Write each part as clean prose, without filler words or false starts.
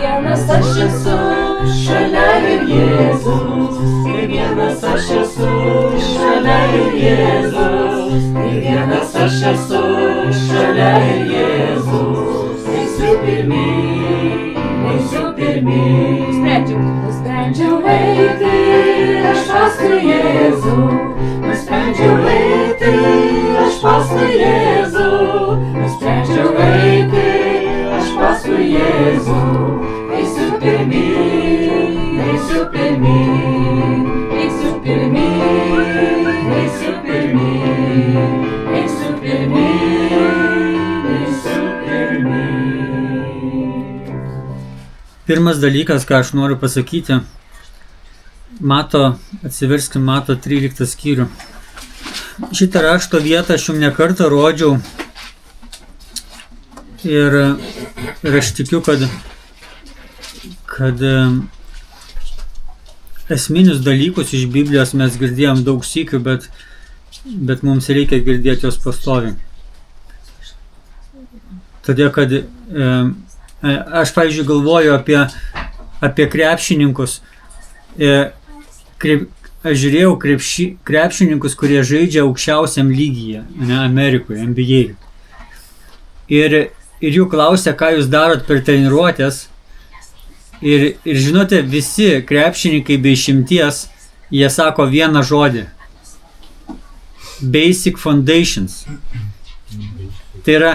vienas aš esu, šalia ir Jėzus. Tai vienas aš esu, šalia ir Jėzus. Tai vienas aš esu, šalia ir Jėzus. Eisiu pirmyn, eisiu pirmyn. Nusprendžiau eiti, aš paskui Jėzų. Nusprendžiau eiti, aš paskui Jėzų. Nusprendžiau eiti, aš paskui Jėzų. Eisiu pirmyn, eisiu pirmyn. Eisiu pirmyn, eisiu pirmyn. Eisiu pirmyn, eisiu pirmyn. Pirmas dalykas, ką aš noriu pasakyti, atsiverskim Mato 13 skyrių. Šitą rašto vietą aš jums nekartą rodžiau ir aš tikiu, kad esminius dalykus iš Biblijos mes girdėjom daug sykių, bet mums reikia girdėti jos pastoviai. Todėl, kad aš, pavyzdžiui, galvoju apie krepšininkus. Aš žiūrėjau krepšininkus, kurie žaidžia aukščiausiam lygyje, Amerikoje, NBA. Ir jų klausia, ką jūs darot per treniruotės. Ir žinote, visi krepšininkai be išimties, jie sako vieną žodį. Basic foundations. Tai yra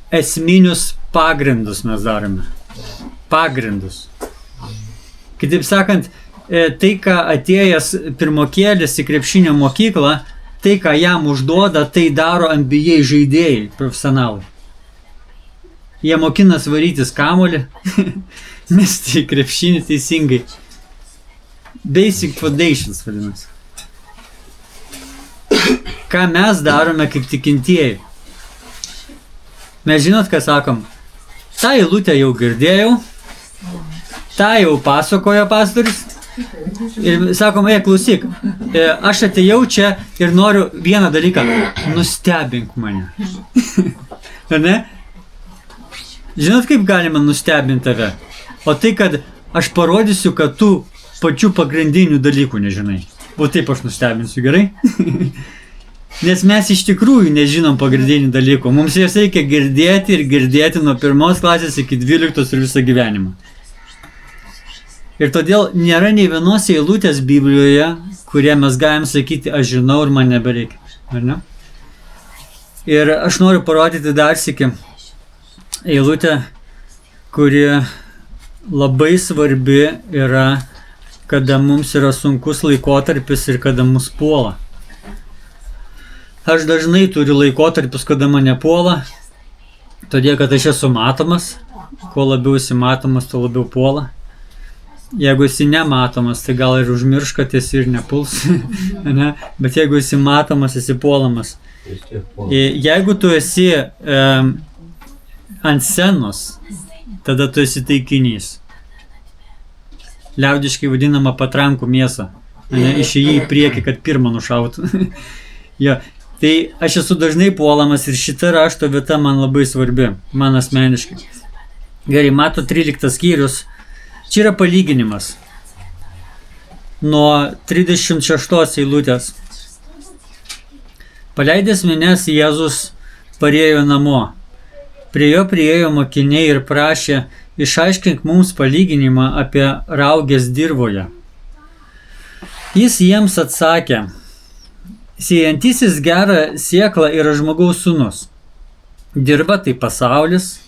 esminius pagrindus mes darome. Pagrindus. Kitaip sakant, tai, ką atėjęs pirmokėlis į krepšinio mokyklą, tai, ką jam užduoda, tai daro NBA žaidėjai, profesionalai. Jie mokinas varytis kamuolį, mesti į krepšinį teisingai. Basic foundations vadinasi. Ką mes darome kaip tikintieji? Mes žinot, ką sakom? Ta eilutę jau girdėjau, tą jau pasakojo pastorius. Ir sakom, klausyk, aš atėjau čia ir noriu vieną dalyką, nustebink mane. Ne? Žinot, kaip galima nustebinti tave? O tai, kad aš parodysiu, kad tu pačių pagrindinių dalykų nežinai. O taip aš nustebinsiu, gerai? Nes mes iš tikrųjų nežinom pagrindinių dalykų. Mums jas reikia girdėti ir girdėti nuo 1 klasės iki 12 ir visą gyvenimą. Ir todėl nėra nei vienos eilutės Biblijoje, kurie mes galim sakyti, aš žinau ir man nebereikia. Ar ne? Ir aš noriu parodyti dar sykį eilutę, kuri labai svarbi yra, kada mums yra sunkus laikotarpis ir kada mus puola. Aš dažnai turiu laikotarpius, kada mane puola, todėl, kad aš esu matomas. Kuo labiau esi matomas, tuo labiau puola. Jeigu esi nematomas, tai gal ir užmirš, kad esi ir nepuls. Ne? Bet jeigu esi matomas, esi puolamas. Jeigu tu esi ant scenos, tada tu esi taikinys. Liaudiškai vadinama patrankų mėsa. Išėjai į priekį, kad pirmą nušautų. Jo. Tai aš esu dažnai puolamas ir šita rašto vieta man labai svarbi, man asmeniškai. Gerai, Mato 13 skyrius. Čia yra palyginimas. Nuo 36 eilutės. Paleidęs minias, Jėzus parėjo namo. Prie jo priėjo mokiniai ir prašė, išaiškink mums palyginimą apie raugės dirvoje. Jis jiems atsakė, sėjantysis gerą sėklą yra žmogaus sūnus. Dirva tai pasaulis,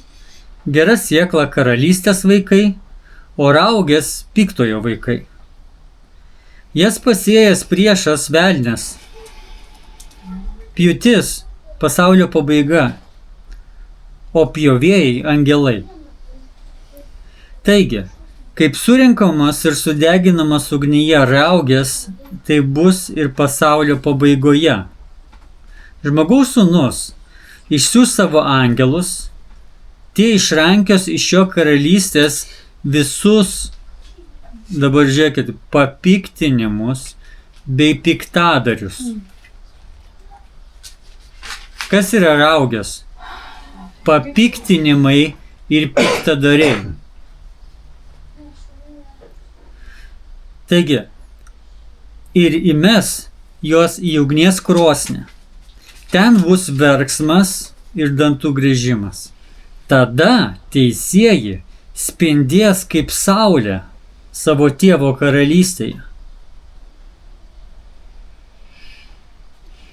gera sėkla karalystės vaikai, o raugės piktojo vaikai. Jas pasėjęs priešas velnias. Pjūtis pasaulio pabaiga, o pjovėjai angelai. Taigi, kaip surinkamas ir sudeginamas ugnyje raugės, tai bus ir pasaulio pabaigoje. Žmogaus sūnus išsiųs savo angelus, tie išrankios iš jo karalystės visus, dabar žiūrėkit, papiktinimus bei piktadarius. Kas yra raugės? Papiktinimai ir piktadariai. Taigi, ir įmes jos į ugnies krosnį. Ten bus verksmas ir dantų grįžimas. Tada teisieji spindės kaip saulė savo tėvo karalystėje.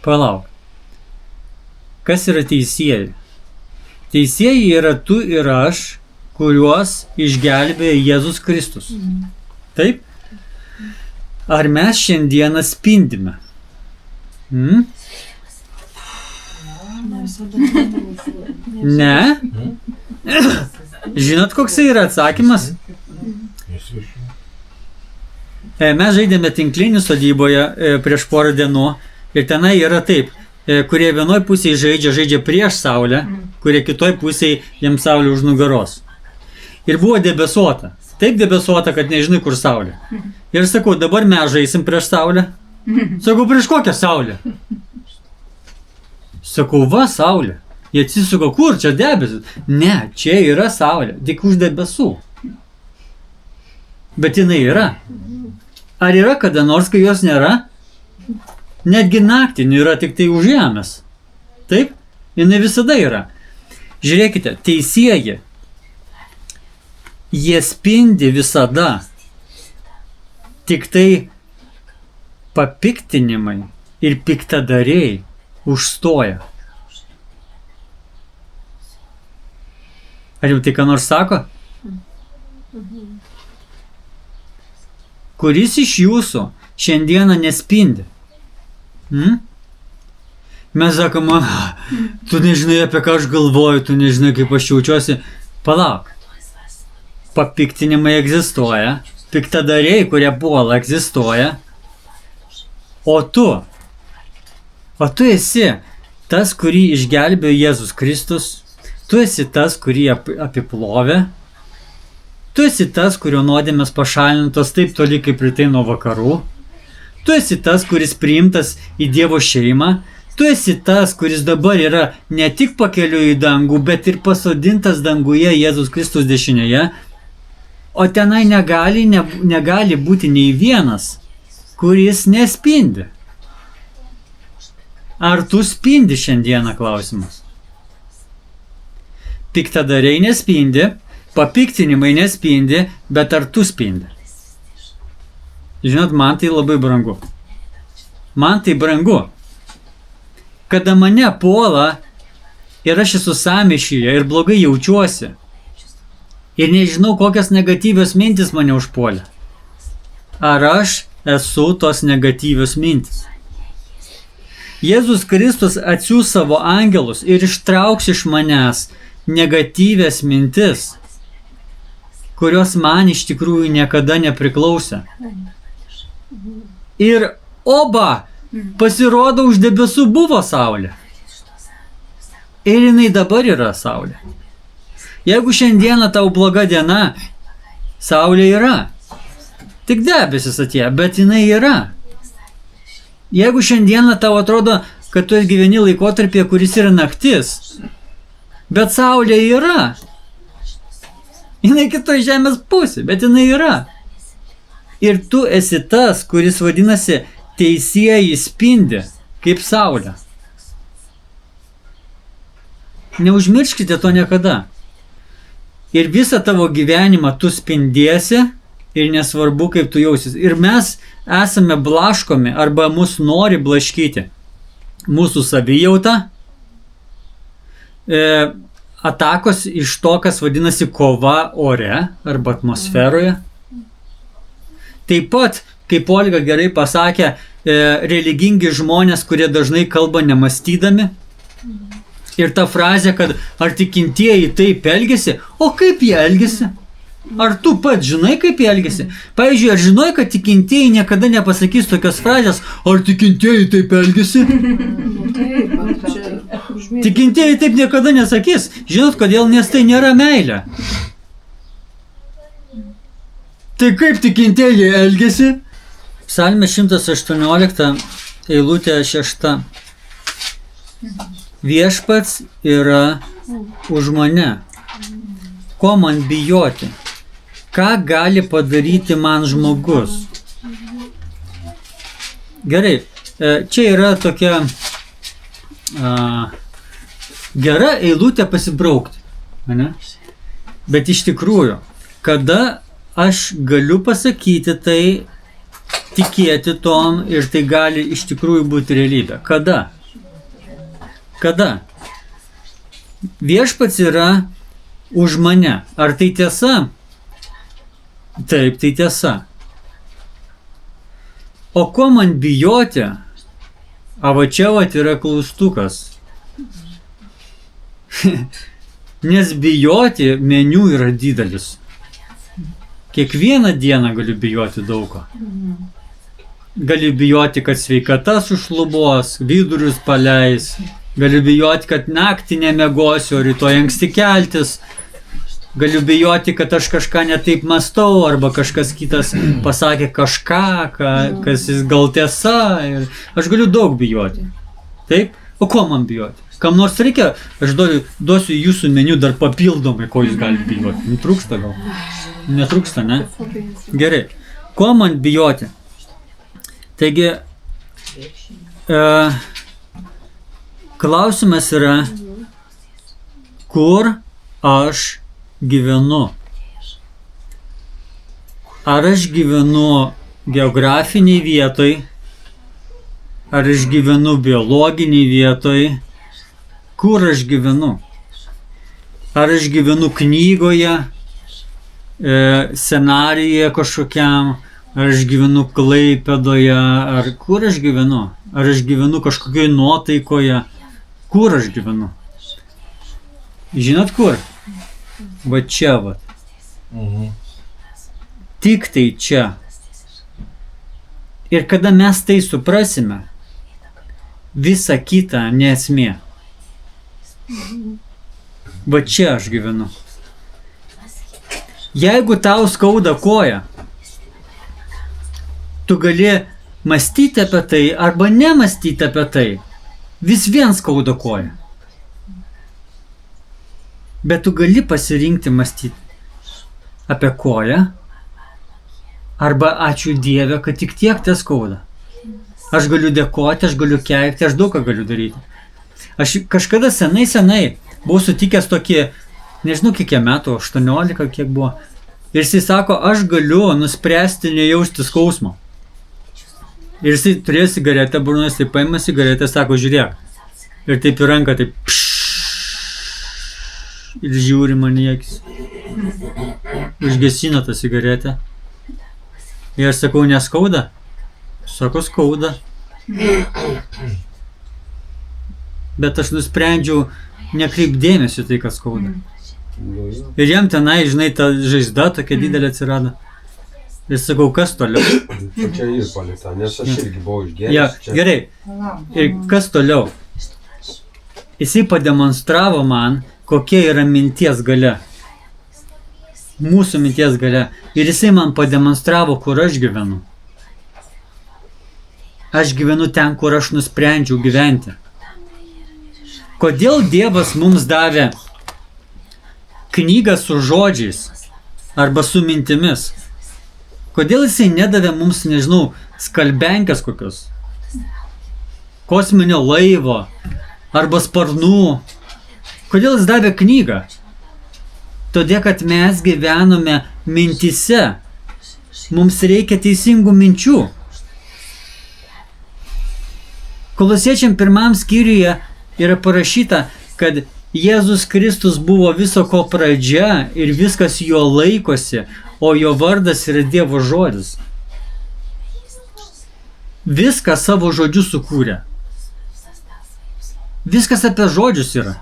Palauk. Kas yra teisieji? Teisieji yra tu ir aš, kuriuos išgelbėjo Jėzus Kristus. Taip? Ar mes šiandieną spindime? Ne? Žinot, koks yra atsakymas? Mes žaidėme tinklinį sodyboje prieš porą dienų ir tenai yra taip, kurie vienoj pusėje žaidžia prieš saulę, kurie kitoj pusėje jiems saulė už nugaros. Ir buvo debesuota. Taip debesuota, kad nežinai, kur saulė. Ir sakau, dabar mes žaisim prieš saulę. Sakau, prieš kokią saulę? Sakau, va saulė. Jie atsisuko, kur čia debesis? Ne, čia yra saulė, tik už debesų. Bet jinai yra. Ar yra kada nors, kai jos nėra? Netgi naktį yra tik tai už žemės. Taip? Jinai visada yra. Žiūrėkite, teisieji, jie spindi visada. Tik tai papiktinimai ir piktadariai užstoja. Ar jau tai ką nors sako? Kuris iš jūsų šiandieną nespindi? Mes sakome, tu nežinai, apie ką aš galvoju, tu nežinai, kaip aš jaučiuosi. Palauk. Papiktinimai egzistuoja, piktadariai, kurie puola, egzistuoja. O tu esi tas, kurį išgelbėjo Jėzus Kristus, tu esi tas, kurį apiplovė, tu esi tas, kurio nuodėmės pašalintos taip toli kaip rytai nuo vakarų, tu esi tas, kuris priimtas į Dievo šeimą, tu esi tas, kuris dabar yra ne tik pakeliu į dangų, bet ir pasodintas danguje Jėzus Kristus dešinėje, o tenai negali būti nei vienas, kuris nespindi. Ar tu spindi šiandieną, klausimas? Piktadariai nespindi, papiktinimai nespindi, bet ar tu spindi? Žinot, man tai labai brangu. Man tai brangu. Kada mane puola ir aš esu sąmyšyje ir blogai jaučiuosi ir nežinau, kokios negatyvios mintis mane užpuolė. Ar aš esu tos negatyvios mintis? Jėzus Kristus atsiųs savo angelus ir ištrauks iš manęs negatyvias mintis, kurios man iš tikrųjų niekada nepriklausė. Ir pasirodo, už debesų buvo saulė. Ir jinai dabar yra saulė. Jeigu šiandieną tau bloga diena, saulė yra. Tik debesis atėjo, bet jinai yra. Jeigu šiandieną tau atrodo, kad tu gyveni laikotarpyje, kuris yra naktis, bet saulė yra. Jinai kitoj žemės pusė, bet jinai yra. Ir tu esi tas, kuris vadinasi teisieji spindi, kaip saulė. Neužmirškite to niekada. Ir visą tavo gyvenimą tu spindėsi ir nesvarbu, kaip tu jausis. Ir mes esame blaškomi arba mus nori blaškyti. Mūsų savijauta, atakos iš to, kas vadinasi kova ore arba atmosferoje. Taip pat, kaip Olga gerai pasakė, religingi žmonės, kurie dažnai kalba nemąstydami. Ir ta frazė, kad ar tikintieji taip elgiasi, o kaip jie elgiasi? Ar tu pats žinai, kaip jie elgiasi? Pavyzdžiui, ar žinai, kad tikintieji niekada nepasakys tokios frazės, ar tikintieji taip elgiasi? Tikintieji taip niekada nesakys. Žinot, kodėl? Nes tai nėra meilė. Tai kaip tikintieji elgiasi? Psalmė 118, eilutė 6. Viešpats yra už mane. Ko man bijoti? Ką gali padaryti man žmogus? Gerai, čia yra tokia gera eilutė pasibraukti, ne? Bet iš tikrųjų, kada aš galiu pasakyti tai, tikėti tom ir tai gali iš tikrųjų būti realybė? Kada? Kada? Viešpats yra už mane. Ar tai tiesa? Taip, tai tiesa. O ko man bijoti? A va čia vat yra klaustukas. Nes bijoti meniu yra didelis. Kiekvieną dieną galiu bijoti daugą. Galiu bijoti, kad sveikata sušlubos, vidurius paleis. Galiu bijoti, kad naktį nemegosiu, rytoj anksti keltis. Galiu bijoti, kad aš kažką netaip mąstau, arba kažkas kitas pasakė kažką, kas jis gal tiesa. Ir aš galiu daug bijoti. Taip? O ko man bijoti? Kam nors reikia, aš duosiu jūsų meniu dar papildomai, ko jūs galite bijoti. Netrūksta gal? Netrūksta, ne? Gerai. Ko man bijoti? Taigi, klausimas yra, kur aš gyvenu? Ar aš gyvenu geografiniai vietoj? Ar aš gyvenu biologiniai vietoj? Kur aš gyvenu? Ar aš gyvenu knygoje, scenarijuje kažkokiam, ar aš gyvenu Klaipėdoje, ar kur aš gyvenu? Ar aš gyvenu kažkokioje nuotaikoje? Kur aš gyvenu? Žinot kur? Va čia va. Tik tai čia. Ir kada mes tai suprasime, visa kita nesmė. Va čia aš gyvenu. Jeigu tau skauda koją, tu gali mąstyti apie tai arba nemąstyti apie tai. Vis vien skauda koją. Bet tu gali pasirinkti mąstyti apie koją arba ačiū Dieve, kad tik tiek te skauda. Aš galiu dėkoti, aš galiu keikti, aš daug ką galiu daryti. Aš kažkada senai buvau sutikęs tokį, nežinau kiek metų, 18 kiek buvo. Ir jisai sako, aš galiu nuspręsti nejausti skausmo. Ir jisai turėjo cigaretę burnoje, jisai paima cigaretę, sako, žiūrėk. Ir taip į ranką, taip ir žiūri man į akis. Užgesino tą cigaretę. Ir aš sakau, neskauda? Sako, skauda. Bet aš nusprendžiau nekreipdėmėsi tai, kad skauda. Ir jam tenai, žinai, ta žaizda tokia didelė atsirado. Ir sakau, kas toliau? Čia ir palikta, nes aš irgi buvau išgėręs. Ja, gerai. Ir kas toliau? Jisai pademonstravo man, kokia yra minties galia. Mūsų minties galia. Ir jisai man pademonstravo, kur aš gyvenu. Aš gyvenu ten, kur aš nusprendžiau gyventi. Kodėl Dievas mums davė knygą su žodžiais arba su mintimis? Kodėl jisai nedavė mums, nežinau, skalbenkės kokios? Kosminio laivo arba sparnų? Kodėl jis davė knygą? Todėl, kad mes gyvenome mintise. Mums reikia teisingų minčių. Kolosiečiam 1 skyriuje yra parašyta, kad Jėzus Kristus buvo viso ko pradžia ir viskas jo laikosi, o jo vardas yra Dievo žodis. Viską savo žodžiu sukūrė. Viskas apie žodžius yra.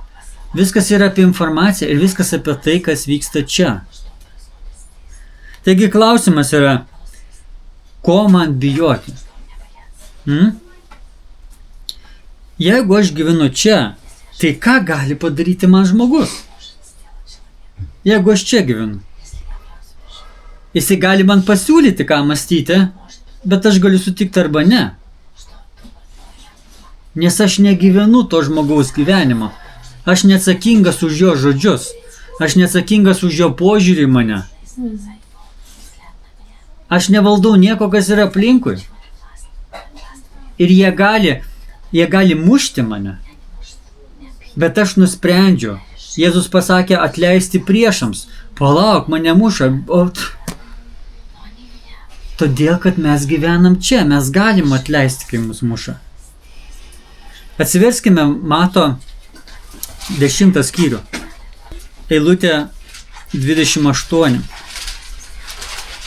Viskas yra apie informaciją ir viskas apie tai, kas vyksta čia. Taigi klausimas yra, ko man bijoti? Jeigu aš gyvenu čia, tai ką gali padaryti man žmogus? Jeigu aš čia gyvenu. Jisai gali man pasiūlyti, ką mąstyti, bet aš galiu sutikti arba ne. Nes aš negyvenu to žmogaus gyvenimo. Aš neatsakingas už jo žodžius. Aš neatsakingas už jo požiūrį į mane. Aš nevaldau nieko, kas yra aplinkui. Ir jie gali mušti mane. Bet aš nusprendžiu. Jėzus pasakė atleisti priešams. Palauk, mane muša. Todėl, kad mes gyvenam čia. Mes galim atleisti, kai mus muša. Atsiverskime Mato 10 skyrių. Eilutė 28.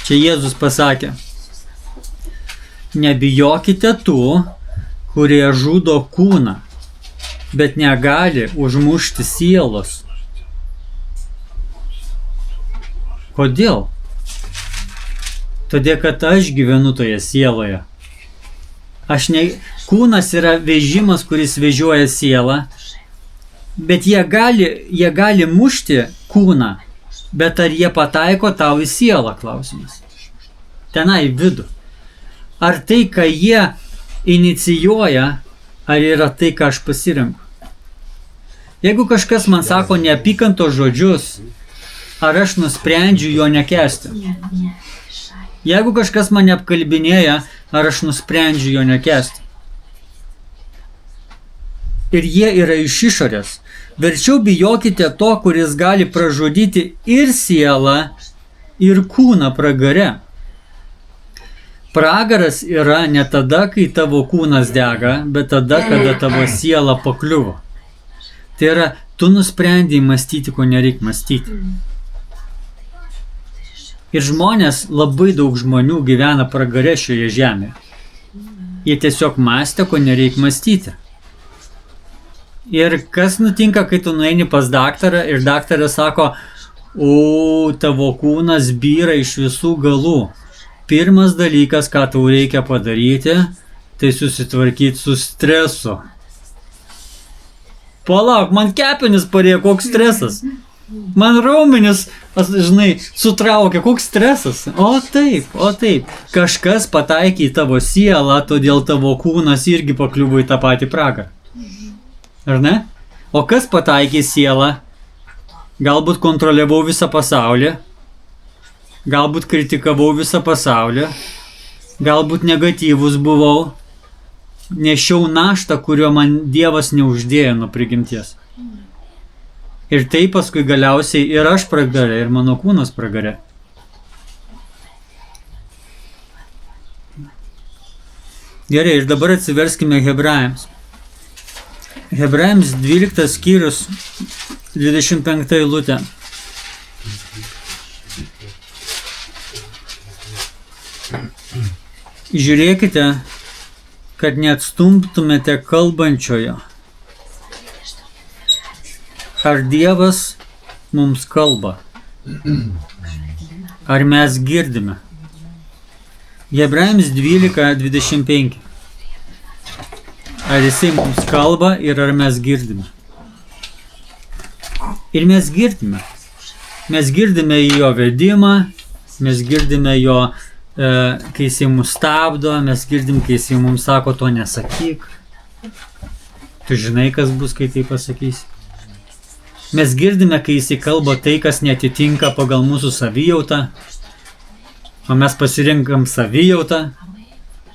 Čia Jėzus pasakė. Nebijokite tų, kurie žudo kūną, bet negali užmušti sielos. Kodėl? Todėl, kad aš gyvenu toje sieloje. Kūnas yra vežimas, kuris vežioja sielą, bet jie gali mušti kūną, bet ar jie pataiko tau į sielą, klausimas. Tenai vidų. Ar tai, ką jie inicijuoja, ar yra tai, ką aš pasirenku? Jeigu kažkas man sako neapykantos žodžius, ar aš nusprendžiu jo nekęsti? Jeigu kažkas mane apkalbinėja, ar aš nusprendžiu jo nekęsti? Ir jie yra iš išorės. Verčiau bijokite to, kuris gali pražudyti ir sielą, ir kūną pragare. Pragaras yra ne tada, kai tavo kūnas dega, bet tada, kada tavo siela pakliuvo. Tai yra, tu nusprendei mąstyti, ko nereik mąstyti. Ir labai daug žmonių gyvena pragare šioje žemėje. Jie tiesiog mąstė, ko nereik mąstyti. Ir kas nutinka, kai tu nueini pas daktarą ir daktaras sako, tavo kūnas byra iš visų galų. Pirmas dalykas, ką tau reikia padaryti, tai susitvarkyti su stresu. Palauk, man kepenis parėjo, koks stresas. Man raumenis, sutraukė, koks stresas. O taip. Kažkas pataikė į tavo sielą, todėl tavo kūnas irgi pakliuvo į tą patį pragarą. Ar ne? O kas pataikė į sielą? Galbūt kontroliavau visą pasaulį. Galbūt kritikavau visą pasaulį. Galbūt negatyvus buvau. Nešiau naštą, kurio man Dievas neuždėjo nuo prigimties. Ir tai paskui galiausiai ir aš pragare, ir mano kūnas pragare. Gerai, ir dabar atsiverskime Hebrajams. Hebrajams 12 skyrius 25 eilutė. Žiūrėkite, kad neatstumtumėte kalbančiojo. Ar Dievas mums kalba? Ar mes girdime? Hebrajams 12:25. Ar jisai mums kalba ir ar mes girdime? Ir mes girdime. Mes girdime jo vedimą, mes girdime jo, kai jisai mus stabdo, mes girdim, kai jisai mums sako, to nesakyk. Tu žinai, kas bus, kai tai pasakysi. Mes girdime, kai jisai kalba tai, kas netitinka pagal mūsų savijautą, o mes pasirinkam savijautą,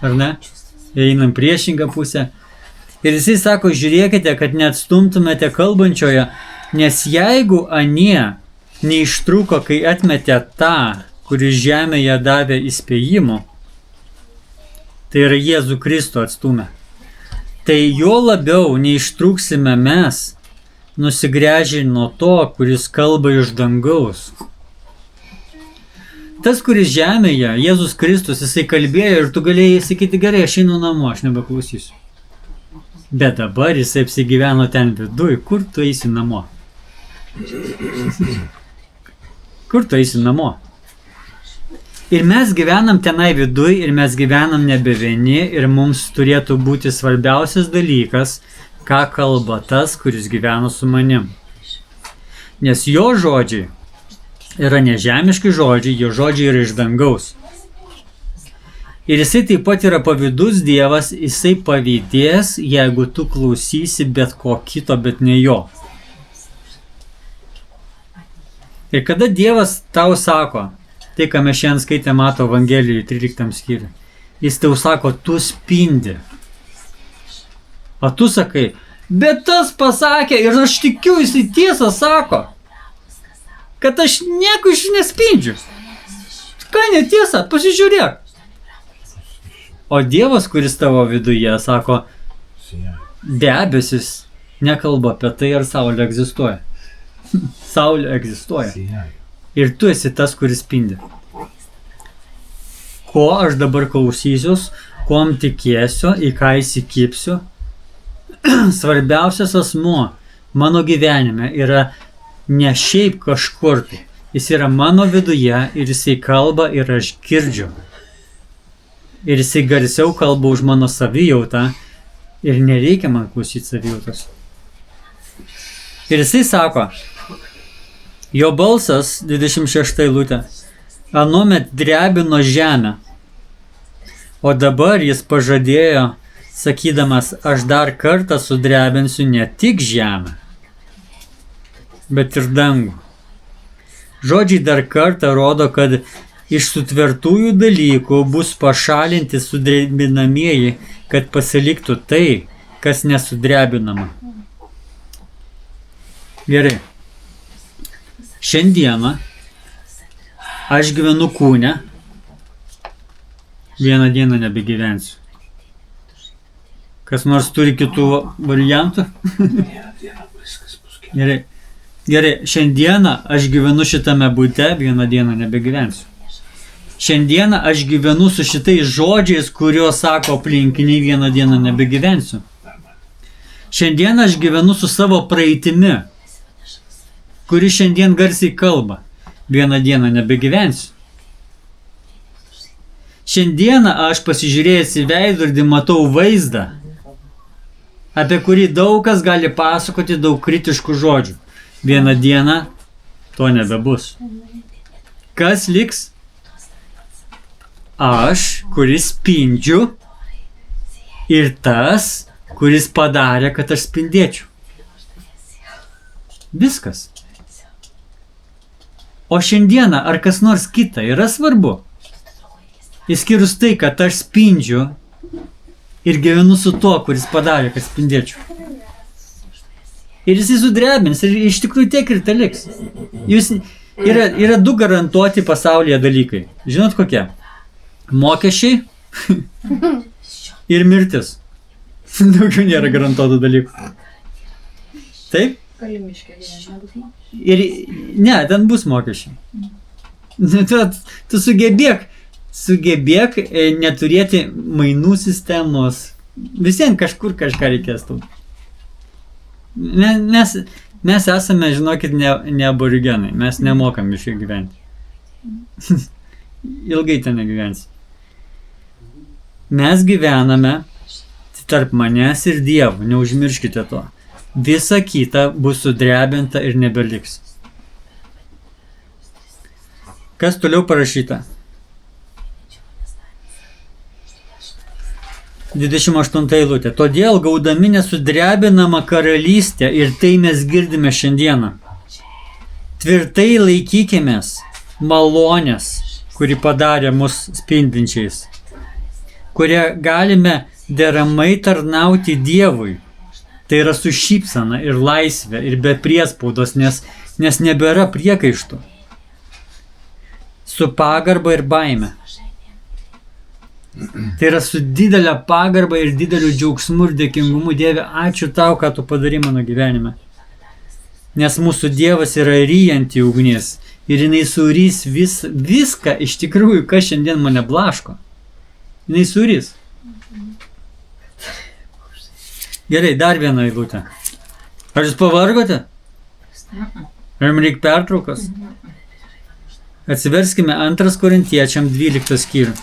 ar ne? Einam priešingą pusę. Ir jisai sako, žiūrėkite, kad neatstumtumėte kalbančioje, nes jeigu anie neištruko, kai atmetė tą, kuris žemėje davė įspėjimų, tai yra Jėzų Kristų atstumė, tai jo labiau neištruksime mes, nusigręžę nuo to, kuris kalba iš dangaus. Tas, kuris žemėje, Jėzus Kristus, jisai kalbėjo ir tu galėjai sakyti, gerai, aš einu namo, aš nebeklausysiu. Bet dabar jisai apsigyveno ten viduj, kur tu eisi namo? Kur tu eisi namo? Ir mes gyvenam tenai viduj ir mes gyvenam nebe vieni ir mums turėtų būti svarbiausias dalykas, ką kalba tas, kuris gyveno su manim. Nes jo žodžiai yra nežemiški žodžiai, jo žodžiai yra iš dangaus. Ir jisai taip pat yra pavydus Dievas, jisai pavydės, jeigu tu klausysi bet ko kito, bet ne jo. Ir kada Dievas tau sako, Tai, ką mes šiandien skaitė Mato Evangelijoje 13 skyriui. Jis tau sako, tu spindi. O tu sakai, bet tas pasakė ir aš tikiu, jisai tiesą sako, kad aš nieko iš nespindžiu. Ką netiesa, pasižiūrėk. O Dievas, kuris tavo viduje, sako, debesis nekalba apie tai, ar Saulė egzistuoja. Saulė egzistuoja. Ir tu esi tas, kuris spindi. Ko aš dabar klausysius, kuom tikėsiu, į ką įsikipsiu. Svarbiausias asmuo mano gyvenime yra ne šiaip kažkur. Jis yra mano viduje ir jisai kalba ir aš girdžiu. Ir jisai garsiau kalba už mano savijautą ir nereikia man klausyti savijautos. Ir jisai sako, jo balsas, 26 eilutė, anuomet drebino žemę, o dabar jis pažadėjo, sakydamas, aš dar kartą sudrebinsiu ne tik žemę, bet ir dangų. Žodžiai dar kartą rodo, kad iš sutvertųjų dalykų bus pašalinti sudrebinamieji, kad pasiliktų tai, kas nesudrebinama. Gerai. Šiandieną aš gyvenu kūne, vieną dieną nebegyvensiu. Kas nors turi kitų variantų? Gerai, šiandieną aš gyvenu šitame bute, vieną dieną nebegyvensiu. Šiandieną aš gyvenu su šitais žodžiais, kuriuos sako aplinkiniai, vieną dieną nebegyvensiu. Šiandieną aš gyvenu su savo praeitimi, kuri šiandien garsiai kalba, vieną dieną nebegyvensiu. Šiandieną aš pasižiūrėjęs į veidrodį matau vaizdą, apie kurį daug kas gali pasakoti daug kritiškų žodžių. Vieną dieną to nebebus. Kas liks? Aš, kuris spindžiu, ir tas, kuris padarė, kad aš spindėčiau. Viskas. O šiandieną ar kas nors kita yra svarbu? Išskyrus tai, kad aš spindžiu ir gyvenu su tuo, kuris padarė, kad spindėčiau. Ir jis sudrebins, ir iš tikrųjų tiek ir tai liks. Yra du garantuoti pasaulyje dalykai. Žinot kokie? Mokesčiai ir mirtis. Daugiau nėra garantuotų dalykų. Taip? Ir ne, ten bus mokesčiai. Tu sugebėk neturėti mainų sistemos. Visiems kažkur kažką reikės tau. Mes esame, žinokit, ne aborigenai. Mes nemokam iš jų gyventi. Ilgai ten negyvensi. Mes gyvename tarp manęs ir Dievo, neužmirškite to. Visa kita bus sudrebinta ir nebeliks. Kas toliau parašyta? 28 eilutė. Todėl gaudami nesudrebinamą karalystę, ir tai mes girdime šiandieną, tvirtai laikykimės malonės, kuri padarė mus spindinčiais, kurie galime deramai tarnauti Dievui. Tai yra su šypsena ir laisvė ir be priespaudos, nes nebėra priekaištų. Su pagarba ir baime. Tai yra su didelė pagarba ir dideliu džiaugsmu ir dėkingumu. Dieve, ačiū tau, ką tu padarai mano gyvenime. Nes mūsų Dievas yra ryjanti ugnis ir jinai surys viską iš tikrųjų, kas šiandien mane blaško. Jinai surys. Gerai, dar vieną eilutę. Ar jūs pavargote? Ar jums reikia pertraukos? Atsiverskime 2 Korintiečiam 12 skyrių.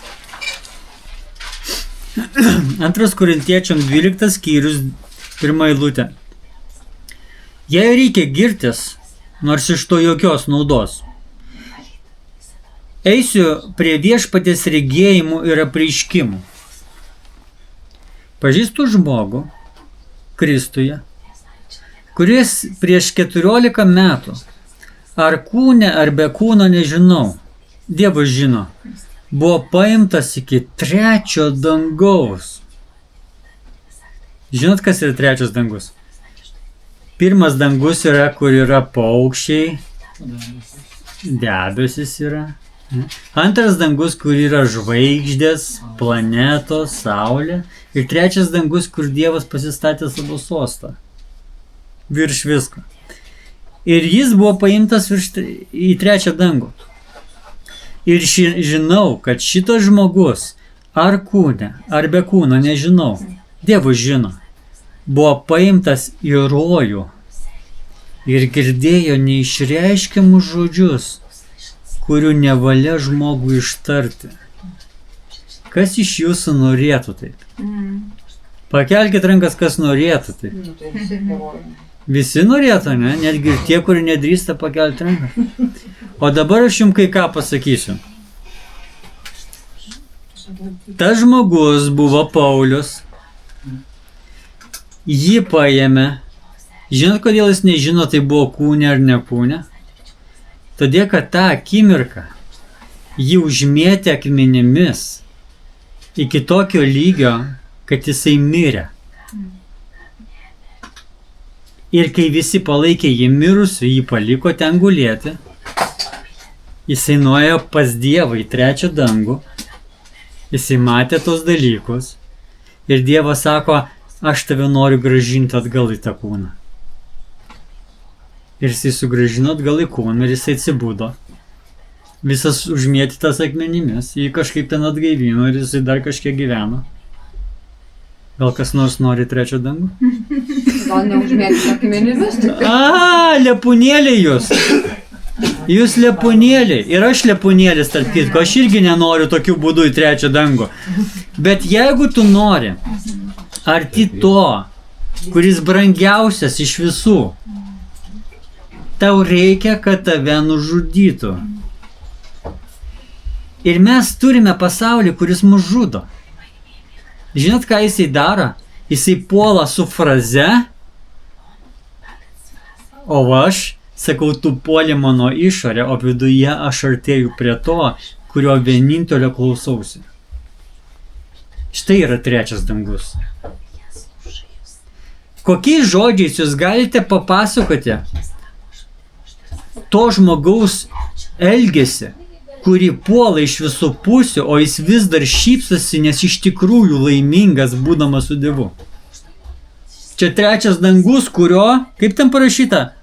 2 Korintiečiam 12 skyrius, 1 eilutė. Jei reikia girtis, nors iš to jokios naudos, eisiu prie viešpaties regėjimų ir apreiškimų. Pažįstu žmogų Kristuje, kuris prieš 14 metų, ar kūne, ar be kūno nežinau, Dievas žino, buvo paimtas iki 3 dangaus. Žinot, kas yra 3 dangus? Pirmas dangus yra, kur yra paukščiai, debesis yra. Antras dangus, kur yra žvaigždės, planetos, saulė. Ir 3 dangus, kur Dievas pasistatė savo sostą. Virš visko. Ir jis buvo paimtas į 3 dangų. Ir žinau, kad šitas žmogus, ar kūne, ar be kūno, nežinau, Dievas žino, buvo paimtas į rojų ir girdėjo neišreiškiamus žodžius, kurių nevalia žmogui ištarti. Kas iš jūsų norėtų taip? Pakelkit rankas, kas norėtų taip. Visi norėtų, ne? Netgi ir tie, kurie nedrįsta pakelti ranką. O dabar aš jums kai ką pasakysiu. Tas žmogus buvo Paulius. Jį paėmė. Žinot, kodėl jis nežino, tai buvo kūne ar ne kūne? Todėl, kad tą akimirką jį užmėtė akmenimis iki tokio lygio, kad jisai mirė. Ir kai visi palaikė jį mirusiu, jį paliko ten gulėti, jisai nuėjo pas Dievą į 3 dangų, jisai matė tos dalykus ir Dievas sako, aš tave noriu grąžinti atgal į tą kūną. Ir jisai sugrąžino atgal į kūną ir jisai atsibudo. Visas užmėtytas akmenimis, jį kažkaip ten atgaivino ir jisai dar kažkiek gyveno. Gal kas nors nori 3 dangų? Gal neužmėtyti akmenimis? Lepūnėliai jūs. Jūs lepūnėliai. Ir aš lepūnėlis, tarp kitko. Aš irgi nenoriu tokiu būdu į 3 dangų. Bet jeigu tu nori arti to, kuris brangiausias iš visų, tau reikia, kad tave nužudytų. Ir mes turime pasaulį, kuris mus žudo. Žinot, ką jisai daro? Jisai puola su fraze, o aš sakau, tu puoli mano išorę, o viduje aš artėju prie to, kurio vienintelio klausausi. Štai yra 3 dangus. Kokiais žodžiais jūs galite papasakoti to žmogaus elgesį, kurį puola iš visų pusių, o jis vis dar šypsosi, nes iš tikrųjų laimingas būdamas su Dievu. Čia 3 dangus, kurio, kaip ten parašyta,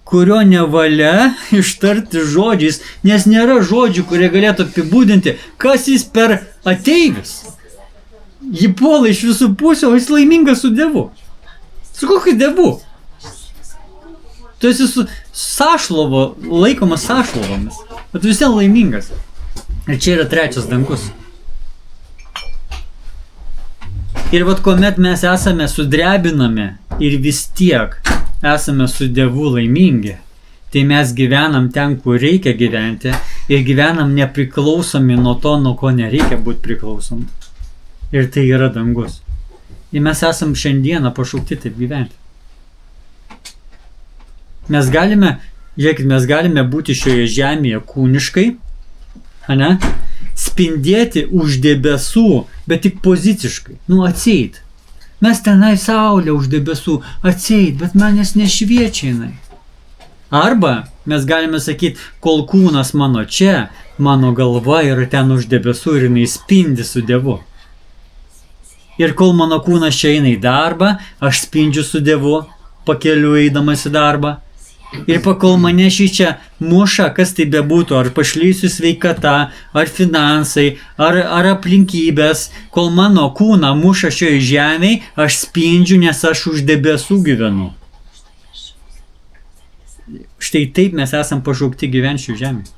kurio nevalia ištarti žodžiais, nes nėra žodžių, kurie galėtų apibūdinti, kas jis per ateivis. Jį puola iš visų pusių, o jis laimingas su Dievu. Su kokiu Dievu? Tu esi su sąšlovo, laikomas sąšlovomis, bet tu vis laimingas. Ir čia yra 3 dangus. Ir vat kuomet mes esame sudrebinami ir vis tiek esame su Dievu laimingi, tai mes gyvenam ten, kur reikia gyventi ir gyvenam nepriklausomi nuo to, nuo ko nereikia būti priklausomi. Ir tai yra dangus. Ir mes esam šiandieną pašaukti taip gyventi. Mes galime, žiūrėkit, mes galime būti šioje žemėje kūniškai, ane? Spindėti už debesų, bet tik poziciškai, atseit. Mes tenai saulė už debesų, atseit, bet manęs nešviečia jinai. Arba mes galime sakyti, kol kūnas mano čia, mano galva yra ten už debesų ir jinai spindi su Dievu. Ir kol mano kūnas čia eina į darbą, aš spindžiu su Dievu, pakeliu eidamas į darbą. Ir pakol mane šičia muša, kas tai bebūtų, ar pašlysiu sveikata, ar finansai, ar aplinkybės, kol mano kūną muša šioje žemėje, aš spindžiu, nes aš už debesų gyvenu. Štai taip mes esam pašaukti gyventi šioje žemėje.